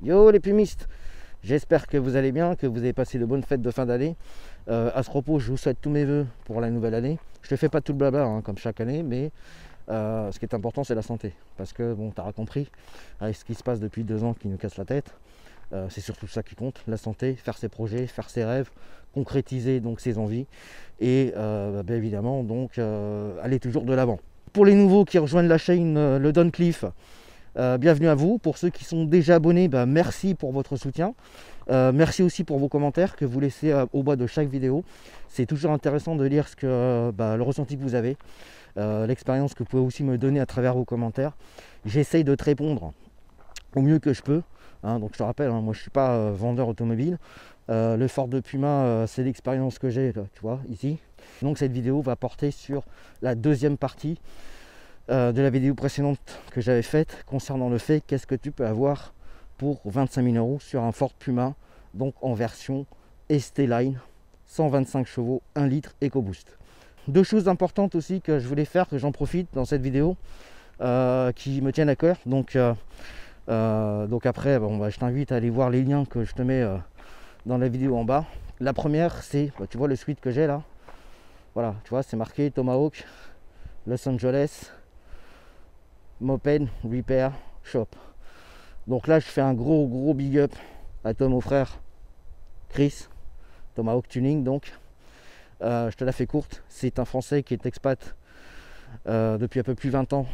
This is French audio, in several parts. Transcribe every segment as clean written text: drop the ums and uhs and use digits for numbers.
Yo les pumistes, j'espère que vous allez bien, que vous avez passé de bonnes fêtes de fin d'année. À ce propos, je vous souhaite tous mes vœux pour la nouvelle année. Je te fais pas tout le blabla hein, comme chaque année, mais ce qui est important c'est la santé. Parce que bon, tu auras compris, avec ce qui se passe depuis 2 ans qui nous casse la tête, c'est surtout ça qui compte, la santé, faire ses projets, faire ses rêves, concrétiser donc ses envies et bien évidemment donc aller toujours de l'avant. Pour les nouveaux qui rejoignent la chaîne le Don Cliff, bienvenue à vous. Pour ceux qui sont déjà abonnés, merci pour votre soutien. Merci aussi pour vos commentaires que vous laissez au bas de chaque vidéo. C'est toujours intéressant de lire le ressenti que vous avez, l'expérience que vous pouvez aussi me donner à travers vos commentaires. J'essaye de te répondre au mieux que je peux. Donc je te rappelle, moi je ne suis pas vendeur automobile. Le Ford de Puma, c'est l'expérience que j'ai, tu vois, ici. Donc cette vidéo va porter sur la deuxième partie de la vidéo précédente que j'avais faite concernant le fait qu'est-ce que tu peux avoir pour 25 000 € sur un Ford Puma, donc en version ST-Line, 125 chevaux, 1 litre EcoBoost. 2 choses importantes aussi que je voulais faire, que j'en profite dans cette vidéo, qui me tiennent à cœur. Donc après, je t'invite à aller voir les liens que je te mets dans la vidéo en bas. La première, c'est, tu vois le suite que j'ai là, voilà, tu vois, c'est marqué Tomahawk, Los Angeles, Moped Repair Shop. Donc là je fais un gros big up à toi mon frère Chris, Tomahawk Tuning donc. Je te la fais courte, c'est un Français qui est expat depuis un peu plus de 20 ans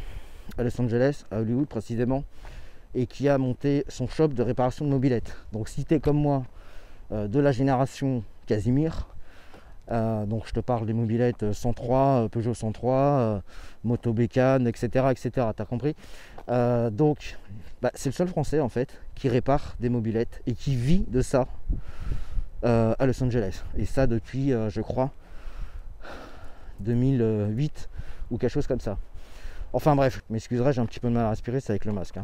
à Los Angeles, à Hollywood précisément, et qui a monté son shop de réparation de mobylettes. Donc si tu es comme moi de la génération Casimir, donc je te parle des mobylettes 103, Peugeot 103, Moto Bécane, etc. T'as compris. Donc c'est le seul Français en fait qui répare des mobylettes et qui vit de ça à Los Angeles. Et ça depuis, je crois, 2008 ou quelque chose comme ça. Enfin bref, m'excuserai, j'ai un petit peu de mal à respirer, c'est avec le masque.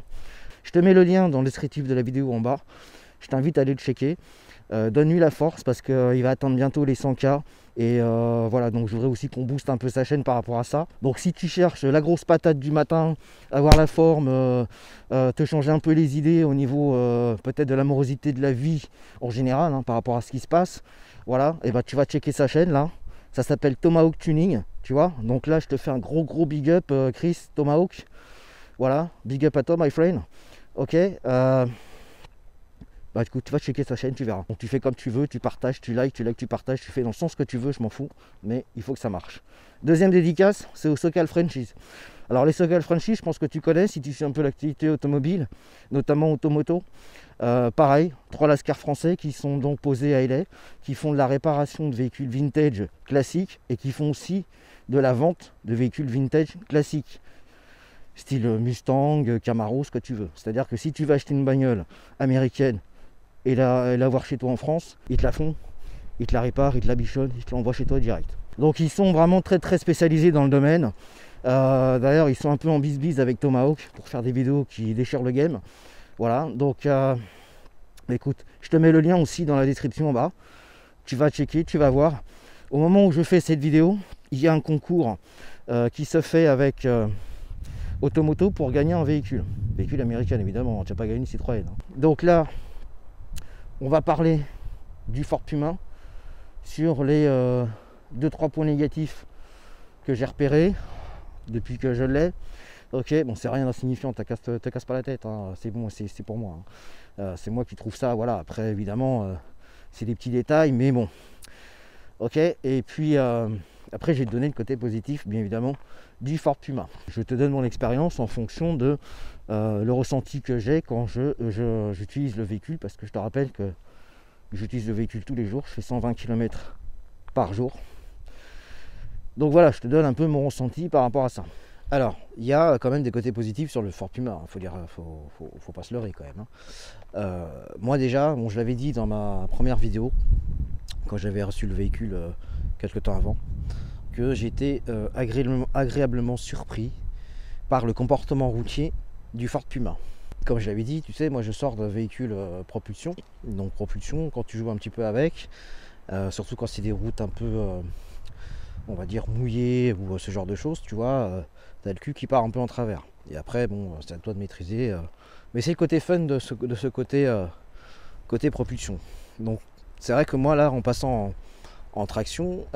Je te mets le lien dans le descriptif de la vidéo en bas. Je t'invite à aller le checker. Donne-lui la force parce qu'il va attendre bientôt les 100K. Et voilà, donc je voudrais aussi qu'on booste un peu sa chaîne par rapport à ça. Donc si tu cherches la grosse patate du matin, avoir la forme, te changer un peu les idées au niveau peut-être de l'amorosité de la vie en général, par rapport à ce qui se passe, voilà, et tu vas checker sa chaîne là. Ça s'appelle Tomahawk Tuning, tu vois. Donc là je te fais un gros big up Chris Tomahawk. Voilà, big up à toi my friend. Ok, écoute, tu vas checker sa chaîne, tu verras. Donc tu fais comme tu veux, tu partages, tu likes, tu partages, tu fais dans le sens que tu veux, je m'en fous, mais il faut que ça marche. Deuxième dédicace, c'est au Socal Franchise. Alors les Socal Franchise, je pense que tu connais si tu suis un peu l'activité automobile, notamment automoto. Pareil, 3 lascars français qui sont donc posés à LA, qui font de la réparation de véhicules vintage classiques et qui font aussi de la vente de véhicules vintage classiques. Style Mustang, Camaro, ce que tu veux. C'est-à-dire que si tu vas acheter une bagnole américaine et la voir chez toi en France, ils te la font, ils te la réparent, ils te la bichonnent, ils te l'envoient chez toi direct. Donc ils sont vraiment très spécialisés dans le domaine. D'ailleurs ils sont un peu en bis avec Tomahawk pour faire des vidéos qui déchirent le game. Voilà, donc écoute, je te mets le lien aussi dans la description en bas. Tu vas checker, tu vas voir. Au moment où je fais cette vidéo, il y a un concours qui se fait avec Automoto pour gagner un véhicule américain évidemment, tu n'as pas gagné une Citroën. Donc là on va parler du Ford Puma sur les 2-3 points négatifs que j'ai repérés depuis que je l'ai. Ok, bon c'est rien d'insignifiant, te casse pas la tête, c'est bon, c'est pour moi. C'est moi qui trouve ça, voilà. Après évidemment c'est des petits détails, mais bon. Ok, et puis après j'ai donné le côté positif bien évidemment du Ford Puma. Je te donne mon expérience en fonction de le ressenti que j'ai quand j'utilise le véhicule, parce que je te rappelle que j'utilise le véhicule tous les jours, je fais 120 km par jour. Donc voilà, je te donne un peu mon ressenti par rapport à ça. Alors, il y a quand même des côtés positifs sur le Ford Puma, faut pas se leurrer quand même. Moi déjà, je l'avais dit dans ma première vidéo, quand j'avais reçu le véhicule quelques temps avant, que j'étais agréablement surpris par le comportement routier du Ford Puma. Comme je l'avais dit, tu sais, moi je sors d'un véhicule propulsion. Donc propulsion, quand tu joues un petit peu avec, surtout quand c'est des routes un peu, on va dire, mouillées ou ce genre de choses, tu vois, t'as le cul qui part un peu en travers. Et après, bon, c'est à toi de maîtriser. Mais c'est le côté fun de ce côté propulsion. Donc c'est vrai que moi là, en passant en traction,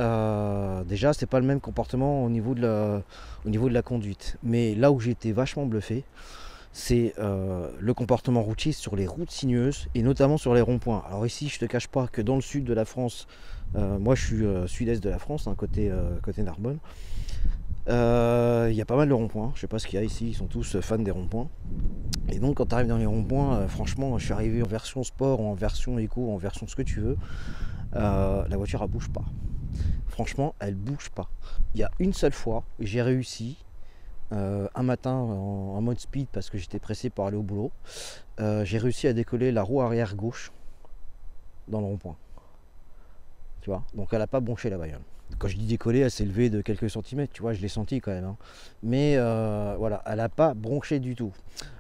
déjà c'est pas le même comportement au niveau de la conduite. Mais là où j'ai été vachement bluffé, c'est le comportement routier sur les routes sinueuses et notamment sur les ronds-points. Alors ici, je te cache pas que dans le sud de la France, moi je suis sud-est de la France, hein, côté Narbonne, il y a pas mal de ronds-points. Je sais pas ce qu'il y a ici, ils sont tous fans des ronds-points. Et donc quand tu arrives dans les ronds-points, franchement, je suis arrivé en version sport, en version éco, en version ce que tu veux, la voiture elle bouge pas. Franchement, elle bouge pas. Il y a une seule fois, j'ai réussi un matin en mode speed parce que j'étais pressé pour aller au boulot. J'ai réussi à décoller la roue arrière gauche dans le rond-point. Tu vois, donc elle n'a pas bronché la bagnole. Quand je dis décoller, elle s'est levée de quelques centimètres, tu vois, je l'ai senti quand même, hein. Mais voilà, elle n'a pas bronché du tout.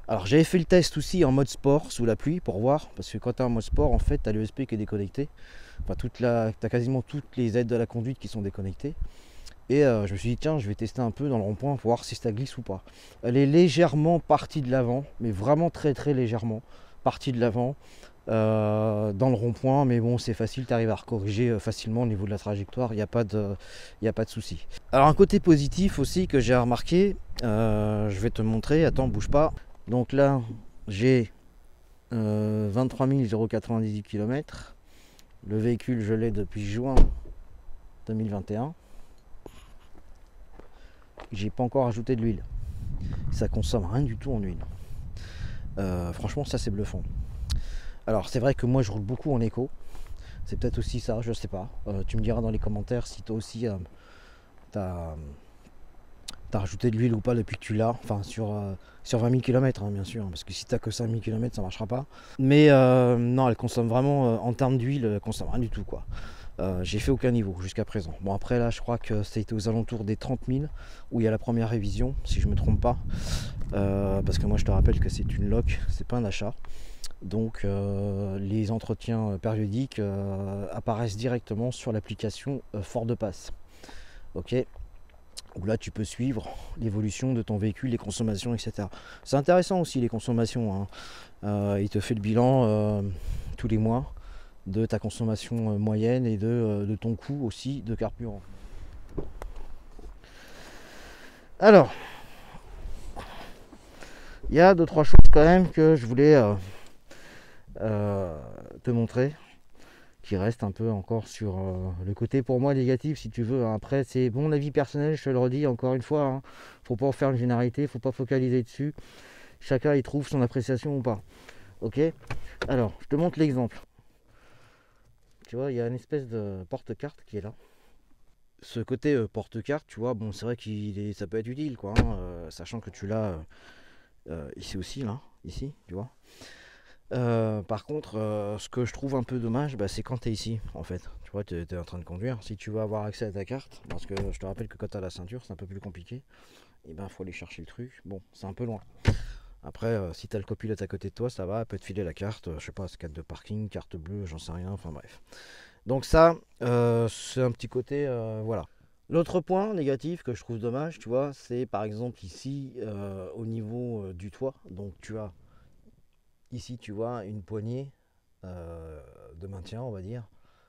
Alors j'avais fait le test aussi en mode sport sous la pluie pour voir, parce que quand tu es en mode sport, en fait, tu as l'USP qui est déconnecté. Enfin, tu as quasiment toutes les aides de la conduite qui sont déconnectées. Et je me suis dit, tiens, je vais tester un peu dans le rond-point pour voir si ça glisse ou pas. Elle est légèrement partie de l'avant, mais vraiment très très légèrement partie de l'avant dans le rond-point. Mais bon, c'est facile, tu arrives à corriger facilement au niveau de la trajectoire, il n'y a pas de souci. Alors, un côté positif aussi que j'ai remarqué, je vais te montrer, attends, bouge pas. Donc là, j'ai 23 098 km. Le véhicule, je l'ai depuis juin 2021. J'ai pas encore ajouté de l'huile. Ça consomme rien du tout en huile. Franchement, ça c'est bluffant. Alors c'est vrai que moi je roule beaucoup en éco. C'est peut-être aussi ça, je sais pas. Tu me diras dans les commentaires si toi aussi t'as rajouté de l'huile ou pas depuis que tu l'as. Enfin sur 20 000 km bien sûr. Parce que si t'as que 5 000 km ça marchera pas. Mais non, elle consomme vraiment en termes d'huile, elle consomme rien du tout quoi. J'ai fait aucun niveau jusqu'à présent. Bon après là je crois que c'était aux alentours des 30 000 où il y a la première révision si je me trompe pas. Parce que moi je te rappelle que c'est une loc, c'est pas un achat. Donc les entretiens périodiques apparaissent directement sur l'application Fort de Passe. Ok, où là tu peux suivre l'évolution de ton véhicule, les consommations, etc. C'est intéressant aussi les consommations, hein. Il te fait le bilan tous les mois de ta consommation moyenne et de ton coût aussi de carburant. Alors, il y a 2-3 choses quand même que je voulais te montrer, qui reste un peu encore sur le côté pour moi négatif si tu veux. Après c'est mon avis personnel, je te le redis encore une fois, hein. Faut pas en faire une généralité, faut pas focaliser dessus. Chacun y trouve son appréciation ou pas. Ok, alors je te montre l'exemple. Tu vois, il y a une espèce de porte-carte qui est là. Ce côté porte-carte, tu vois, bon c'est vrai ça peut être utile quoi, hein, sachant que tu l'as ici aussi, là, ici, tu vois. Par contre, ce que je trouve un peu dommage, c'est quand tu es ici, en fait. Tu vois, tu es en train de conduire. Si tu veux avoir accès à ta carte, parce que je te rappelle que quand tu as la ceinture, c'est un peu plus compliqué, et ben faut aller chercher le truc. Bon, c'est un peu loin. Après, si tu as le copilote à côté de toi, ça va, elle peut te filer la carte, je sais pas, carte de parking, carte bleue, j'en sais rien, enfin bref. Donc ça, c'est un petit côté, voilà. L'autre point négatif que je trouve dommage, tu vois, c'est par exemple ici, au niveau du toit. Donc tu as ici, tu vois, une poignée de maintien, on va dire,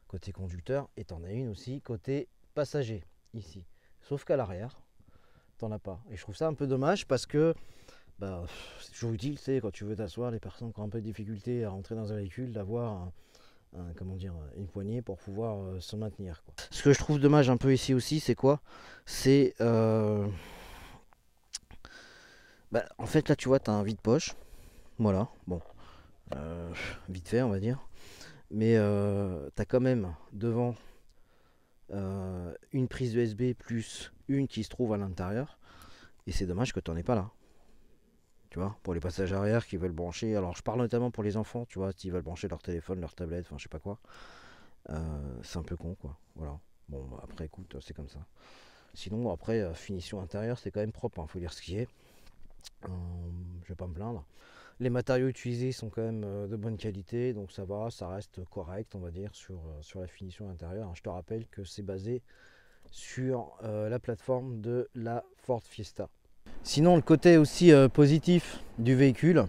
côté conducteur, et tu en as une aussi côté passager, ici. Sauf qu'à l'arrière, t'en as pas. Et je trouve ça un peu dommage parce que c'est toujours utile, tu sais, quand tu veux t'asseoir, les personnes qui ont un peu de difficulté à rentrer dans un véhicule, d'avoir comment dire, une poignée pour pouvoir se maintenir, quoi. Ce que je trouve dommage un peu ici aussi, c'est quoi? C'est en fait là tu vois, tu as un vide-poche, voilà, bon, vite fait on va dire, mais tu as quand même devant une prise USB plus une qui se trouve à l'intérieur, et c'est dommage que tu n'en aies pas là. Tu vois, pour les passages arrière qui veulent brancher, alors je parle notamment pour les enfants, tu vois, s'ils veulent brancher leur téléphone, leur tablette, enfin je sais pas quoi, c'est un peu con quoi, voilà. Bon, après écoute, c'est comme ça. Sinon, après, finition intérieure, c'est quand même propre, hein, faut dire ce qui est. Je vais pas me plaindre. Les matériaux utilisés sont quand même de bonne qualité, donc ça va, ça reste correct, on va dire, sur la finition intérieure. Je te rappelle que c'est basé sur la plateforme de la Ford Fiesta. Sinon, le côté aussi positif du véhicule,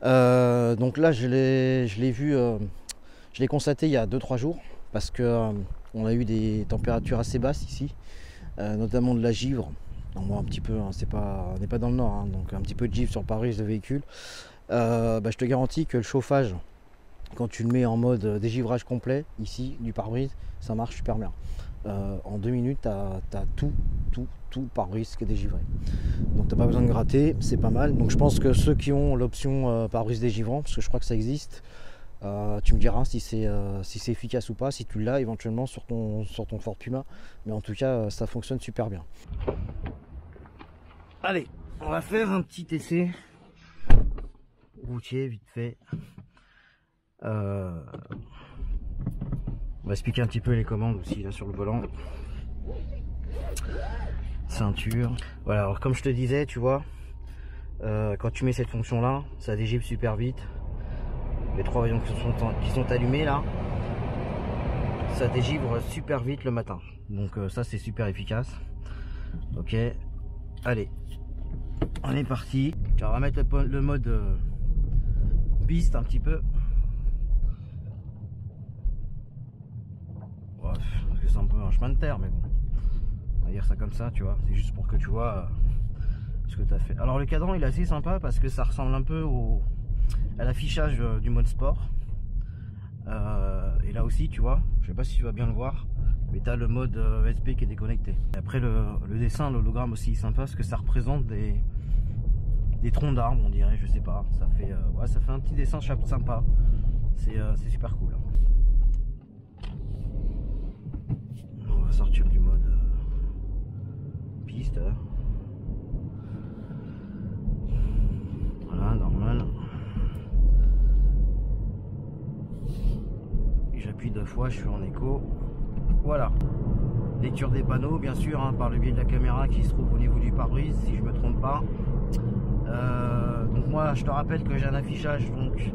donc là je l'ai vu, je l'ai constaté il y a 2-3 jours parce que on a eu des températures assez basses ici, notamment de la givre. Donc moi un petit peu, hein, on n'est pas dans le nord, hein, donc un petit peu de givre sur le pare-brise de véhicule. Je te garantis que le chauffage, quand tu le mets en mode dégivrage complet ici du pare-brise, ça marche super bien. En 2 minutes, tu as tout le pare-brise qui est dégivré. Donc tu n'as pas besoin de gratter, c'est pas mal. Donc je pense que ceux qui ont l'option pare-brise dégivrant, parce que je crois que ça existe, tu me diras si c'est efficace ou pas, si tu l'as éventuellement sur ton Ford Puma. Mais en tout cas, ça fonctionne super bien. Allez, on va faire un petit essai routier vite fait. On va expliquer un petit peu les commandes aussi là sur le volant. Ceinture. Voilà, alors comme je te disais, tu vois, quand tu mets cette fonction là, ça dégivre super vite. Les 3 rayons qui sont allumés là, ça dégivre super vite le matin. Donc ça c'est super efficace. Ok, allez, on est parti. On va mettre le mode piste un petit peu. Bref, parce que c'est un peu un chemin de terre, mais bon, on va dire ça comme ça, tu vois. C'est juste pour que tu vois ce que tu as fait. Alors le cadran il est assez sympa parce que ça ressemble un peu à l'affichage du mode sport. Et là aussi, tu vois, je sais pas si tu vas bien le voir, mais tu as le mode ESP qui est déconnecté. Et après le dessin, l'hologramme aussi est sympa parce que ça représente des troncs d'arbres, on dirait, je sais pas. Ça fait, ouais, ça fait un petit dessin sympa. C'est super cool. On va sortir du mode piste. Voilà, normal. J'appuie 2 fois, je suis en écho. Voilà. Lecture des panneaux, bien sûr, hein, par le biais de la caméra qui se trouve au niveau du pare-brise, si je me trompe pas. Donc moi, je te rappelle que j'ai un affichage donc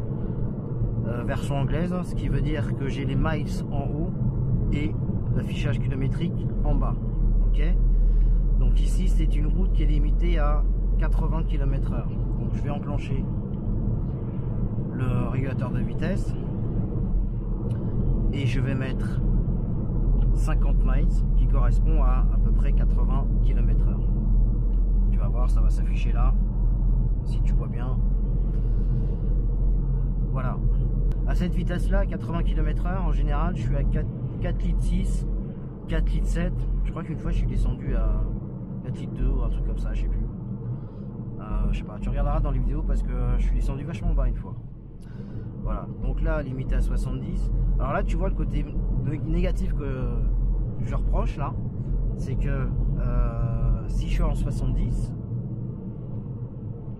version anglaise, ce qui veut dire que j'ai les miles en haut et l'affichage kilométrique en bas. Ok. Donc ici, c'est une route qui est limitée à 80 km/h. Donc je vais enclencher le régulateur de vitesse. Et je vais mettre 50 miles qui correspond à peu près 80 km/h. Tu vas voir, ça va s'afficher là, si tu vois bien. Voilà. À cette vitesse là, 80 km/h, en général, je suis à 4 litres 6, 4 litres 7. Je crois qu'une fois, je suis descendu à 4 litres 2 ou un truc comme ça, je sais plus. Je sais pas, tu regarderas dans les vidéos parce que je suis descendu vachement bas une fois. Voilà, donc là, limité à 70. Alors là, tu vois le côté négatif que je reproche là, c'est que si je suis en 70,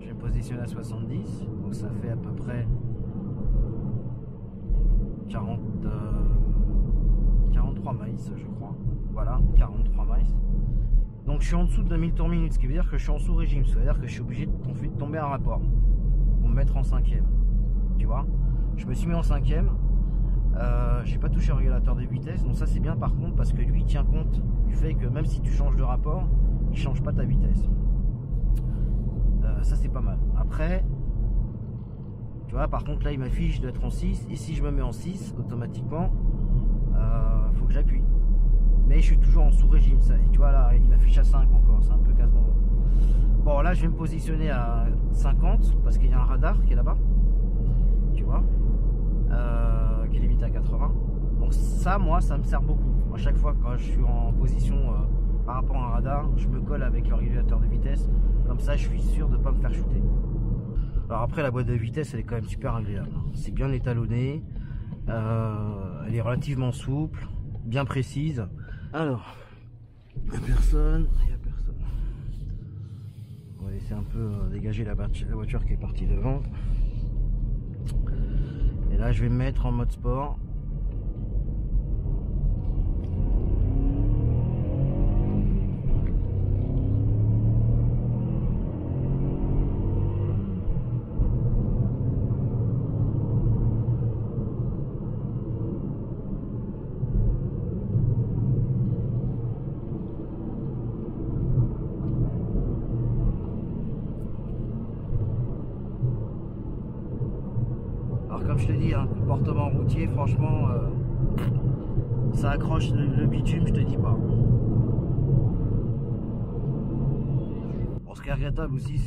je vais me positionner à 70, donc ça fait à peu près 43 miles, je crois. Voilà, 43 miles. Donc je suis en dessous de 2000 tours minute, ce qui veut dire que je suis en sous-régime, ça veut dire que je suis obligé de tomber un rapport pour me mettre en 5e. Tu vois, je me suis mis en 5e. J'ai pas touché au régulateur de vitesse, donc ça c'est bien par contre parce que lui tient compte du fait que même si tu changes de rapport, il change pas ta vitesse. Ça c'est pas mal. Après, tu vois, par contre là il m'affiche d'être en 6 et si je me mets en 6 automatiquement, faut que j'appuie. Mais je suis toujours en sous-régime, ça. Et tu vois là, il m'affiche à 5 encore, c'est un peu casse-bonbon. Bon là je vais me positionner à 50 parce qu'il y a un radar qui est là-bas, tu vois, qui est limité à 80. Donc ça, moi, ça me sert beaucoup. À chaque fois quand je suis en position par rapport à un radar, je me colle avec le régulateur de vitesse. Comme ça, je suis sûr de ne pas me faire shooter. Alors après, la boîte de vitesse, elle est quand même super agréable. C'est bien étalonné. Elle est relativement souple, bien précise. Alors, il n'y a personne. On va laisser un peu dégager la voiture qui est partie devant. Et là, je vais me mettre en mode sport. je te dis, hein, comportement routier, franchement, ça accroche le bitume, je te dis pas. Bon, ce qui est regrettable aussi,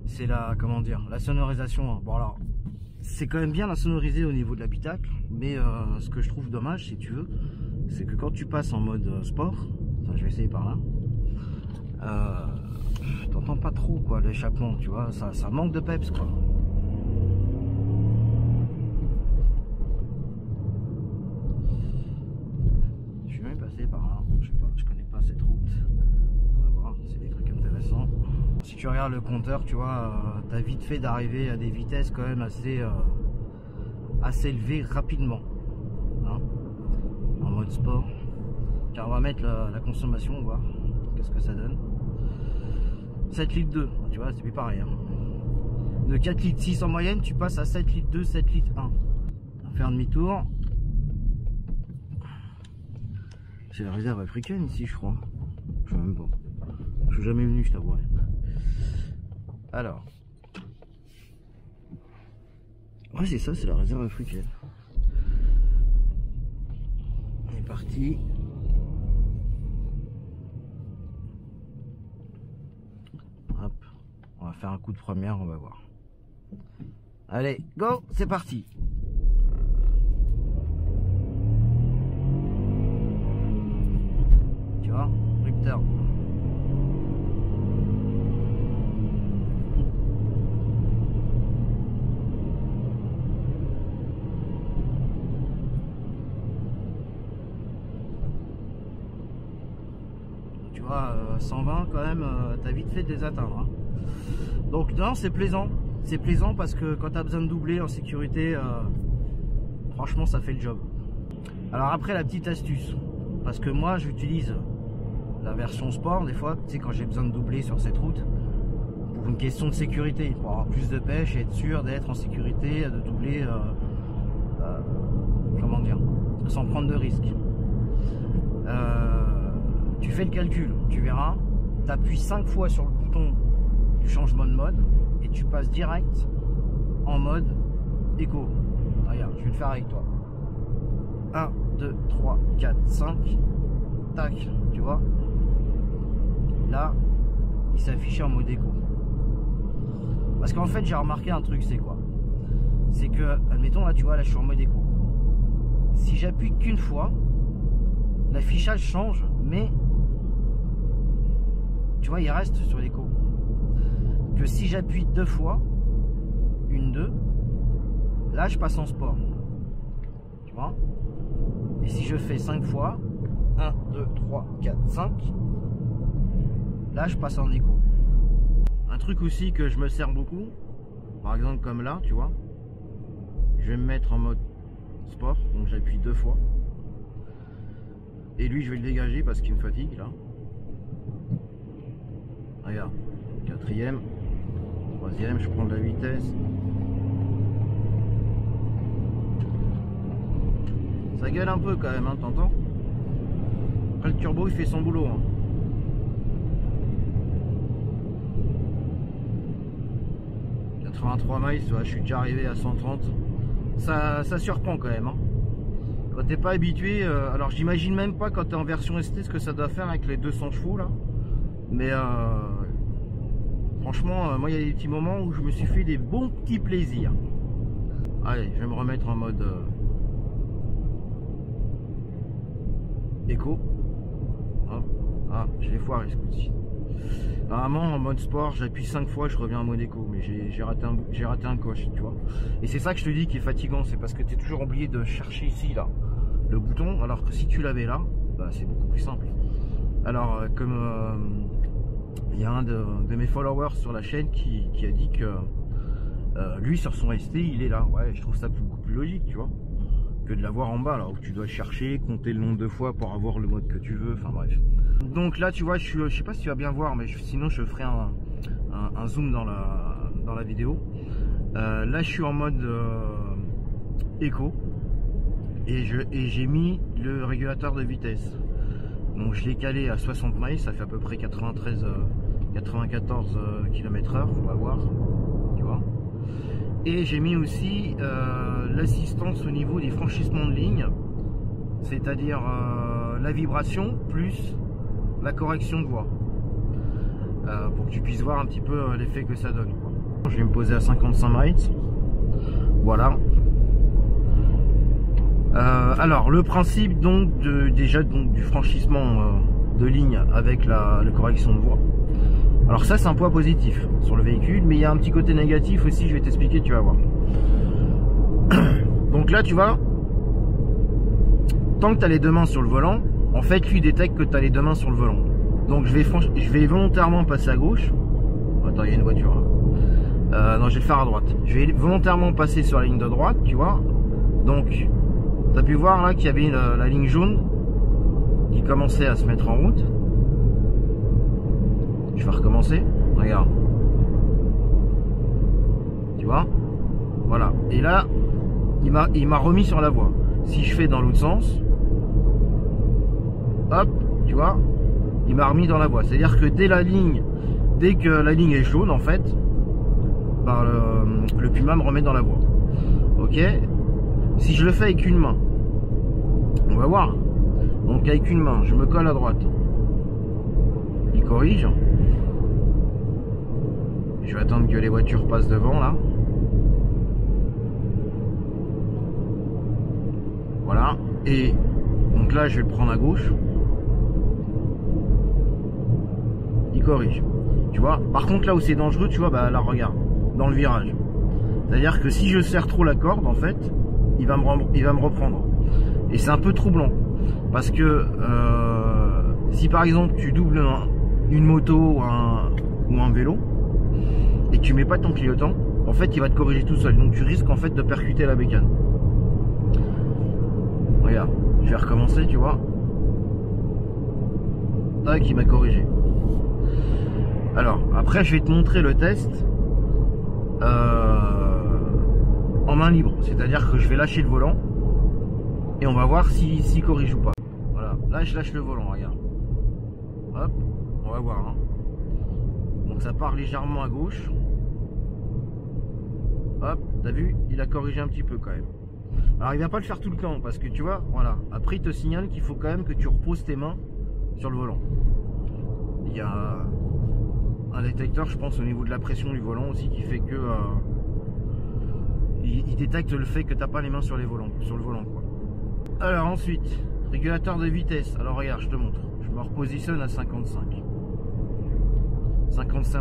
c'est la, comment dire, la sonorisation. Hein. Bon alors, c'est quand même bien la sonoriser au niveau de l'habitacle, mais ce que je trouve dommage, si tu veux, c'est que quand tu passes en mode sport, enfin, je vais essayer par là, t'entends pas trop quoi l'échappement, tu vois, ça manque de peps quoi. Je suis même passé par là, je sais pas, je connais pas cette route. On va voir, c'est des trucs intéressants. Si tu regardes le compteur, tu vois, t'as vite fait d'arriver à des vitesses quand même assez élevées rapidement, hein, en mode sport. Tiens, on va mettre la consommation, on va voir qu'est-ce que ça donne. 7 litres 2, tu vois, c'est plus pareil. Hein. De 4 litres 6 en moyenne, tu passes à 7 litres 2, 7 litres 1. On va faire un demi-tour. C'est la réserve africaine ici, je crois. Je sais même pas. Je suis jamais venu, je t'avouerai. Alors. Ouais, c'est ça, c'est la réserve africaine. On est parti. Hop. On va faire un coup de première, on va voir. Allez, go, c'est parti. Tu vois, rupteur. Tu vois, 120 quand même, t'as vite fait de les atteindre. Hein. Donc non, c'est plaisant. C'est plaisant parce que quand tu as besoin de doubler en sécurité, franchement ça fait le job. Alors après la petite astuce, parce que moi j'utilise la version sport des fois, tu sais, quand j'ai besoin de doubler sur cette route, pour une question de sécurité, pour avoir plus de pêche et être sûr d'être en sécurité, de doubler, comment dire, sans prendre de risques. Tu fais le calcul, tu verras, tu appuies 5 fois sur le bouton du changement de mode et tu passes direct en mode éco. Regarde, je vais le faire avec toi. 1, 2, 3, 4, 5. Tac, tu vois. Là, il s'affiche en mode éco. Parce qu'en fait, j'ai remarqué un truc, c'est quoi? C'est que, admettons, là, tu vois, là, je suis en mode éco. Si j'appuie qu'une fois, l'affichage change, mais tu vois, il reste sur l'éco. Que si j'appuie 2 fois, 1, 2, là je passe en sport. Tu vois. Et si je fais 5 fois, 1, 2, 3, 4, 5, là je passe en éco. Un truc aussi que je me sers beaucoup, par exemple comme là, tu vois, je vais me mettre en mode sport, donc j'appuie 2 fois. Et lui je vais le dégager parce qu'il me fatigue là. Regarde, 4e, 3e, je prends de la vitesse. Ça gueule un peu quand même, hein, t'entends? Après le turbo il fait son boulot. Hein. « 83 miles, ouais, je suis déjà arrivé à 130. Ça surprend quand même. Hein. Quand t'es pas habitué, alors j'imagine même pas quand t'es en version ST ce que ça doit faire avec les 200 chevaux là. Mais franchement, moi il y a des petits moments où je me suis fait des bons petits plaisirs. Allez, je vais me remettre en mode éco. Hop. Ah, je l'ai foiré ce coup-ci. Normalement en mode sport, j'appuie 5 fois, je reviens en mode éco, mais j'ai raté un coche, tu vois. Et c'est ça que je te dis qui est fatigant, c'est parce que tu es toujours oublié de chercher ici là le bouton, alors que si tu l'avais là, bah, c'est beaucoup plus simple. Alors comme il y a un de mes followers sur la chaîne qui a dit que lui sur son ST il est là. Ouais, je trouve ça beaucoup plus logique, tu vois, que de l'avoir en bas là où tu dois chercher, compter le nombre de fois pour avoir le mode que tu veux, enfin bref. Donc là tu vois, je sais pas si tu vas bien voir, mais sinon je ferai un zoom dans la vidéo. Là je suis en mode éco et j'ai mis le régulateur de vitesse. Donc je l'ai calé à 60 miles, ça fait à peu près 94 km/h, on va voir, tu vois. Et j'ai mis aussi l'assistance au niveau des franchissements de ligne, c'est-à-dire la vibration plus la correction de voix, pour que tu puisses voir un petit peu l'effet que ça donne, quoi. Je vais me poser à 55 miles. Voilà. Alors le principe donc déjà du franchissement de ligne avec la correction de voix. Alors ça c'est un point positif sur le véhicule, mais il y a un petit côté négatif aussi, je vais t'expliquer, tu vas voir. Donc là tu vois, tant que tu as les deux mains sur le volant, en fait lui détecte que tu as les deux mains sur le volant. Donc je vais volontairement passer à gauche. Attends, il y a une voiture là. Non, je vais le faire à droite. Je vais volontairement passer sur la ligne de droite, tu vois. Donc tu as pu voir là qu'il y avait la ligne jaune qui commençait à se mettre en route. Je vais recommencer, regarde. Tu vois? Voilà. Et là, il m'a remis sur la voie. Si je fais dans l'autre sens, hop, tu vois, il m'a remis dans la voie. C'est-à-dire que dès que la ligne est jaune, en fait, ben, le Puma me remet dans la voie. Ok? Si je le fais avec une main, on va voir. Donc avec une main, je me colle à droite. Il corrige. Je vais attendre que les voitures passent devant là. Voilà. Et donc là, je vais le prendre à gauche. Il corrige. Tu vois. Par contre, là où c'est dangereux, tu vois, bah là, regarde, dans le virage. C'est-à-dire que si je serre trop la corde, en fait, il va me reprendre. Et c'est un peu troublant. Parce que si par exemple tu doubles une moto ou un vélo et que tu mets pas ton clignotant, en fait il va te corriger tout seul. Donc tu risques en fait de percuter la bécane. Regarde, je vais recommencer, tu vois. Tac, il m'a corrigé. Alors après je vais te montrer le test en main libre. C'est-à-dire que je vais lâcher le volant et on va voir s'il corrige ou pas. Voilà, là je lâche le volant, regarde. Hop, on va voir. Hein. Donc ça part légèrement à gauche. Hop, t'as vu, il a corrigé un petit peu quand même. Alors il va pas le faire tout le temps parce que tu vois, voilà. Après il te signale qu'il faut quand même que tu reposes tes mains sur le volant. Il y a un détecteur, je pense, au niveau de la pression du volant aussi qui fait que il détecte le fait que t'as pas les mains sur le volant, quoi. Alors ensuite, régulateur de vitesse. Alors regarde, je te montre. Je me repositionne à 55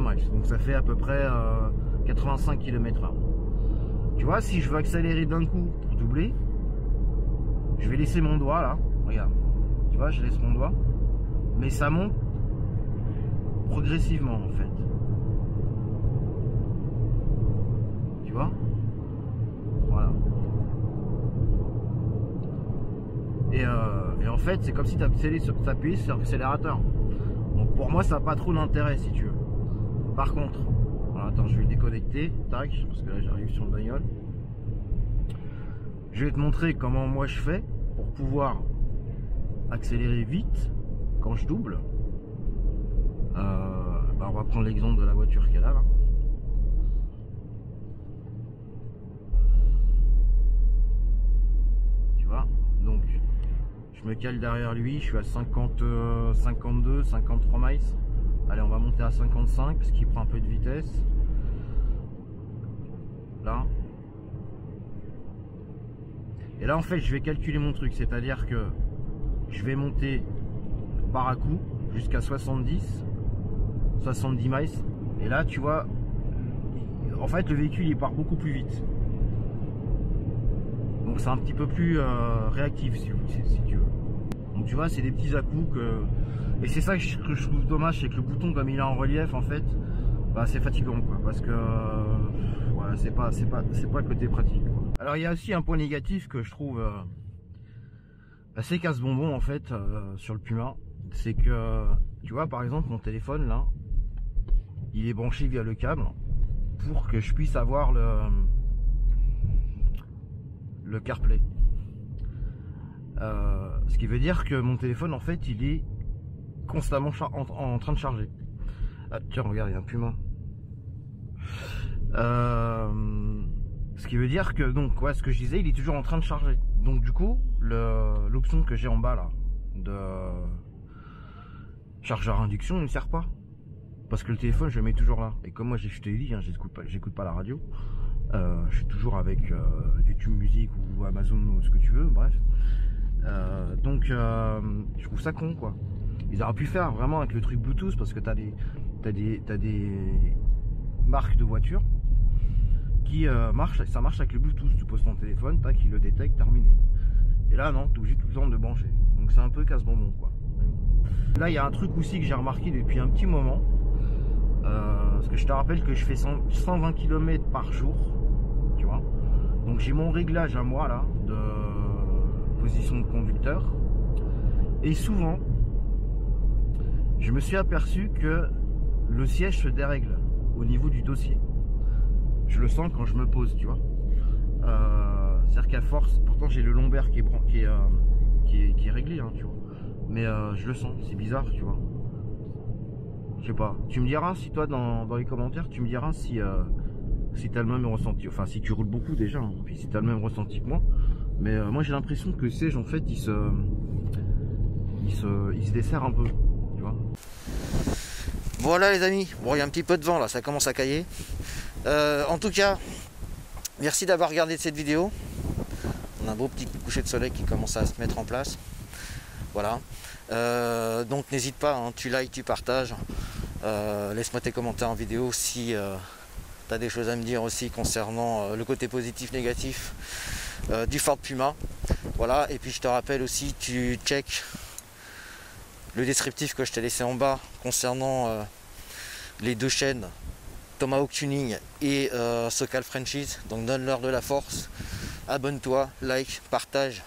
miles. Donc ça fait à peu près 85 km/h. Tu vois, si je veux accélérer d'un coup pour doubler, je vais laisser mon doigt là. Regarde. Tu vois, je laisse mon doigt. Mais ça monte progressivement en fait. Tu vois? Voilà. Et en fait, c'est comme si tu appuyais sur l'accélérateur. Donc pour moi, ça n'a pas trop d'intérêt si tu veux. Par contre, alors attends, je vais le déconnecter. Tac, parce que là j'arrive sur le bagnole. Je vais te montrer comment moi je fais pour pouvoir accélérer vite quand je double. On va prendre l'exemple de la voiture qu'elle a là. Tu vois, donc je me cale derrière lui, je suis à 52, 53 miles. Allez, on va monter à 55 parce qu'il prend un peu de vitesse. Là. Et là en fait je vais calculer mon truc, c'est-à-dire que je vais monter par à coup jusqu'à 70 miles. Et là tu vois, en fait le véhicule il part beaucoup plus vite. Donc c'est un petit peu plus réactif si tu veux. Donc tu vois, c'est des petits à-coups que... Et c'est ça que je trouve dommage, c'est que le bouton comme il est en relief en fait, bah, c'est fatigant quoi, parce que ouais, c'est pas le côté pratique quoi. Alors il y a aussi un point négatif que je trouve assez casse-bonbon en fait sur le Puma, c'est que tu vois par exemple mon téléphone là, il est branché via le câble pour que je puisse avoir le CarPlay. Ce qui veut dire que mon téléphone en fait il est constamment en train de charger. Ah, tiens regarde, il y a un Puma. Ce qui veut dire que, donc, ouais, ce que je disais, il est toujours en train de charger. Donc, du coup, l'option que j'ai en bas, là, de chargeur induction, il ne sert pas. Parce que le téléphone, je le mets toujours là. Et comme moi, je te l'ai dit, hein, j'écoute pas la radio. Je suis toujours avec YouTube Music ou Amazon ou ce que tu veux, bref. Donc, je trouve ça con, quoi. Ils auraient pu faire vraiment avec le truc Bluetooth, parce que t'as des marques de voitures qui ça marche avec le Bluetooth. Tu poses ton téléphone, tac, il le détecte, terminé. Et là, non, t'es obligé tout le temps de brancher. Donc c'est un peu casse-bonbon, quoi. Là, il y a un truc aussi que j'ai remarqué depuis un petit moment. Parce que je te rappelle que je fais 120 km par jour, tu vois. Donc j'ai mon réglage à moi là de position de conducteur. Et souvent, je me suis aperçu que le siège se dérègle au niveau du dossier. Je le sens quand je me pose, tu vois. C'est-à-dire qu'à force, pourtant j'ai le lombaire qui est réglé, hein, tu vois. Mais je le sens, c'est bizarre, tu vois. Je sais pas. Tu me diras si toi dans les commentaires, tu me diras si tu as le même ressenti. Enfin, si tu roules beaucoup déjà, hein, puis si tu as le même ressenti que moi. Mais moi j'ai l'impression que le siège en fait il se dessert un peu, tu vois. Voilà les amis. Bon, il y a un petit peu de vent là, ça commence à cailler. En tout cas, merci d'avoir regardé cette vidéo. On a un beau petit coucher de soleil qui commence à se mettre en place. Voilà. Donc n'hésite pas, hein, tu likes, tu partages. Laisse-moi tes commentaires en vidéo si tu as des choses à me dire aussi concernant le côté positif, négatif du Ford Puma. Voilà, et puis je te rappelle aussi, tu check le descriptif que je t'ai laissé en bas concernant les deux chaînes Tomahawk Tuning et Socal Franchise. Donc donne-leur de la force, abonne-toi, like, partage,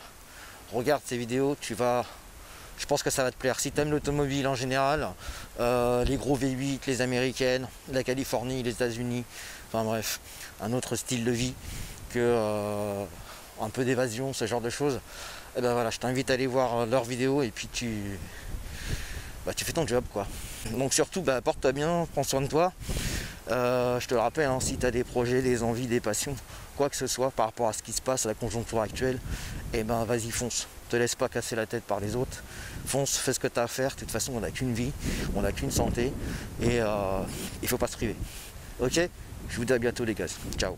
regarde ces vidéos, je pense que ça va te plaire. Si tu aimes l'automobile en général, les gros V8, les américaines, la Californie, les États-Unis, enfin bref, un autre style de vie que un peu d'évasion, ce genre de choses, et ben voilà, je t'invite à aller voir leurs vidéos et puis tu fais ton job, quoi. Donc surtout, porte-toi bien, prends soin de toi. Je te le rappelle, hein, si tu as des projets, des envies, des passions, quoi que ce soit par rapport à ce qui se passe, à la conjoncture actuelle, et ben vas-y, fonce. Te laisse pas casser la tête par les autres. Fonce, fais ce que tu as à faire. De toute façon, on n'a qu'une vie, on n'a qu'une santé, et il faut pas se priver. Ok, je vous dis à bientôt les gars. Ciao.